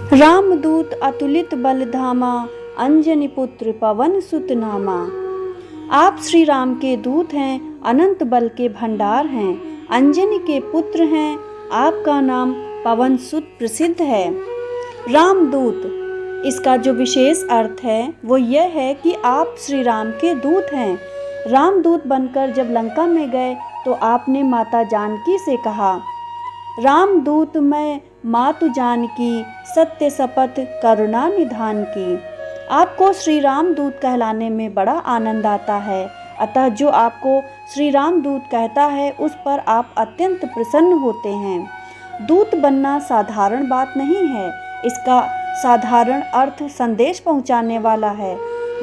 रामदूत अतुलित बल धामा, अंजनी पुत्र पवन सुत नामा। आप श्री राम के दूत हैं, अनंत बल के भंडार हैं, अंजनी के पुत्र हैं, आपका नाम पवन सुत प्रसिद्ध है। रामदूत, इसका जो विशेष अर्थ है वो यह है कि आप श्री राम के दूत हैं। रामदूत बनकर जब लंका में गए तो आपने माता जानकी से कहा, रामदूत मैं मातु जानकी, सत्य शपथ करुणा निधान की। आपको श्री राम दूत कहलाने में बड़ा आनंद आता है, अतः जो आपको श्री राम दूत कहता है उस पर आप अत्यंत प्रसन्न होते हैं। दूत बनना साधारण बात नहीं है, इसका साधारण अर्थ संदेश पहुंचाने वाला है।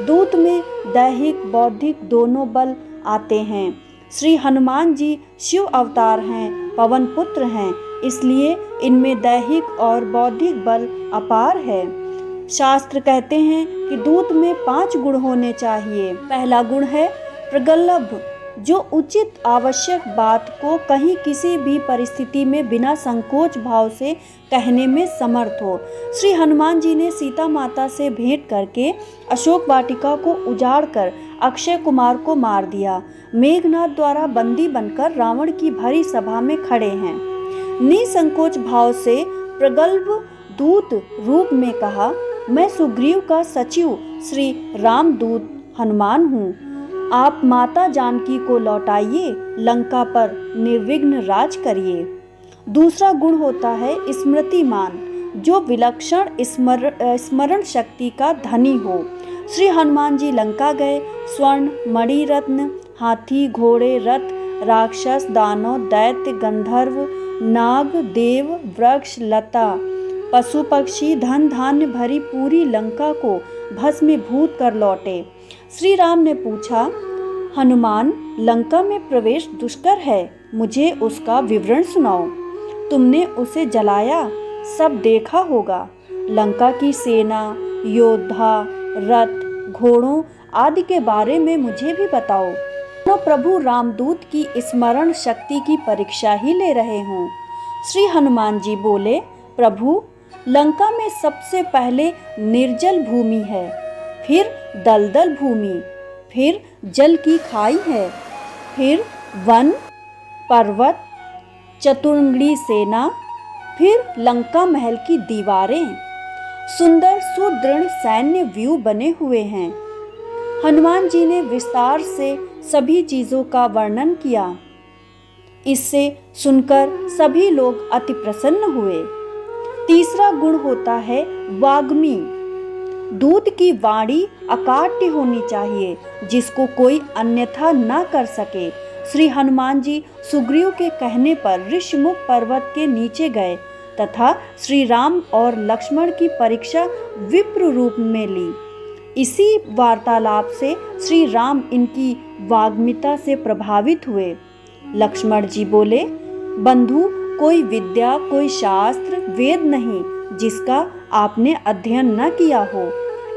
दूत में दैहिक बौद्धिक दोनों बल आते हैं। श्री हनुमान जी शिव अवतार हैं, पवन पुत्र हैं, इसलिए इनमें दैहिक और बौद्धिक बल अपार है। शास्त्र कहते हैं कि दूत में 5 गुण होने चाहिए। पहला गुण है प्रगल्भ, जो उचित आवश्यक बात को कहीं किसी भी परिस्थिति में बिना संकोच भाव से कहने में समर्थ हो। श्री हनुमान जी ने सीता माता से भेंट करके अशोक वाटिका को उजाड़कर अक्षय कुमार को मार दिया। मेघनाद द्वारा बंदी बनकर रावण की भरी सभा में खड़े हैं। निसंकोच भाव से प्रगल्भ दूत रूप में कहा, मैं सुग्रीव का सचिव श्री रामदूत हनुमान हूँ। आप माता जानकी को लौटाइए, लंका पर निर्विघ्न राज करिए। दूसरा गुण होता है स्मृतिमान, जो विलक्षण स्मरण शक्ति का धनी हो। श्री हनुमान जी लंका गए, स्वर्ण मणि रत्न, हाथी घोड़े रथ, राक्षस दानव दैत्य गंधर्व नाग देव वृक्ष लता पशु पक्षी धन धान्य भरी पूरी लंका को भस्मीभूत कर लौटे। श्री राम ने पूछा, हनुमान, लंका में प्रवेश दुष्कर है, मुझे उसका विवरण सुनाओ। तुमने उसे जलाया, सब देखा होगा। लंका की सेना, योद्धा, रथ, घोड़ों आदि के बारे में मुझे भी बताओ। प्रभु रामदूत की स्मरण शक्ति की परीक्षा ही ले रहे हों। श्री हनुमान जी बोले, प्रभु, लंका में सबसे पहले निर्जल भूमि है, फिर दलदल भूमि, फिर जल की खाई है, फिर वन पर्वत चतुरंगड़ी सेना, फिर लंका महल की दीवारें, सुंदर सुदृढ़ सैन्य व्यू बने हुए हैं। हनुमान जी ने विस्तार से सभी चीजों का वर्णन किया। इससे सुनकर सभी लोग अति प्रसन्न हुए। तीसरा गुण होता है वाग्मी। दूत की वाणी अकाट्य होनी चाहिए, जिसको कोई अन्यथा न कर सके। श्री हनुमान जी सुग्रीव के कहने पर ऋषमुख पर्वत के नीचे गए तथा श्री राम और लक्ष्मण की परीक्षा विप्र रूप में ली। इसी वार्तालाप से श्री राम इनकी वाग्मिता से प्रभावित हुए। लक्ष्मण जी बोले, बंधु, कोई विद्या कोई शास्त्र वेद नहीं जिसका आपने अध्ययन न किया हो।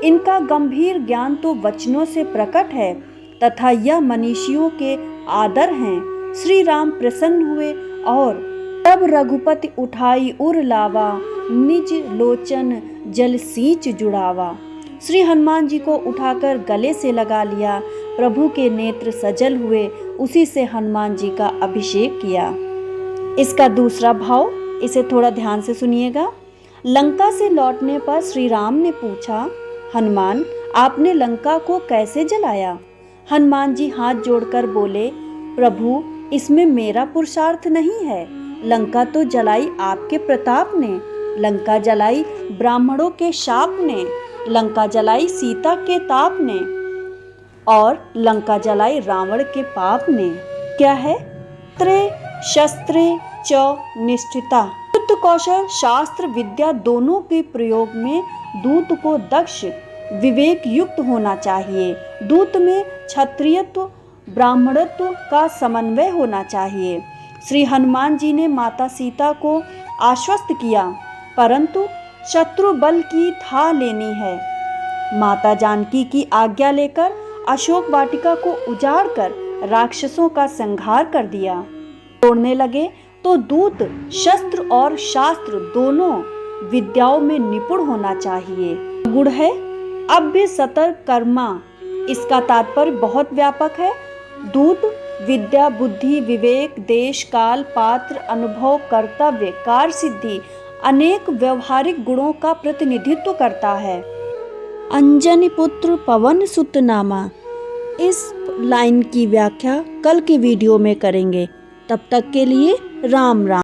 इनका गंभीर ज्ञान तो वचनों से प्रकट है तथा यह मनीषियों के आदर हैं। श्री राम प्रसन्न हुए और तब रघुपति उठाई उर लावा, निज लोचन जल सींच जुड़ावा। श्री हनुमान जी को उठाकर गले से लगा लिया। प्रभु के नेत्र सजल हुए, उसी से हनुमान जी का अभिषेक किया। इसका दूसरा भाव, इसे थोड़ा ध्यान से सुनिएगा। लंका से लौटने पर श्री राम ने पूछा, हनुमान, आपने लंका को कैसे जलाया? हनुमान जी हाथ जोड़कर बोले, प्रभु, इसमें मेरा पुरुषार्थ नहीं है। लंका तो जलाई आपके प्रताप ने, लंका जलाई ब्राह्मणों के शाप ने, लंका जलाई सीता के ताप ने, और लंका जलाई रावण के पाप ने। क्या है? त्रे शस्त्रे च निष्ठिता। युद्ध कौशल शास्त्र विद्या दोनों के प्रयोग में दूत को दक्ष विवेक युक्त होना चाहिए। दूत में क्षत्रियत्व ब्राह्मणत्व का समन्वय होना चाहिए। श्री हनुमान जी ने माता सीता को आश्वस्त किया, परंतु शत्रु बल की था लेनी है। माता जानकी की आज्ञा लेकर अशोक वाटिका को उजाड़कर राक्षसों का संहार कर दिया। तोड़ने लगे तो दूत शस्त्र और शास्त्र दोनों विद्याओं में निपुण होना चाहिए। गुण है अभ्य सतर्क कर्मा। इसका तात्पर्य बहुत व्यापक है। दूत विद्या, बुद्धि, विवेक, देश, काल, पात्र, अनुभव, कर्तव्य, कार्य सिद्धि अनेक व्यवहारिक गुणों का प्रतिनिधित्व करता है। अंजनी पुत्र पवन सुत नामा। इस लाइन की व्याख्या कल के वीडियो में करेंगे। तब तक के लिए राम राम।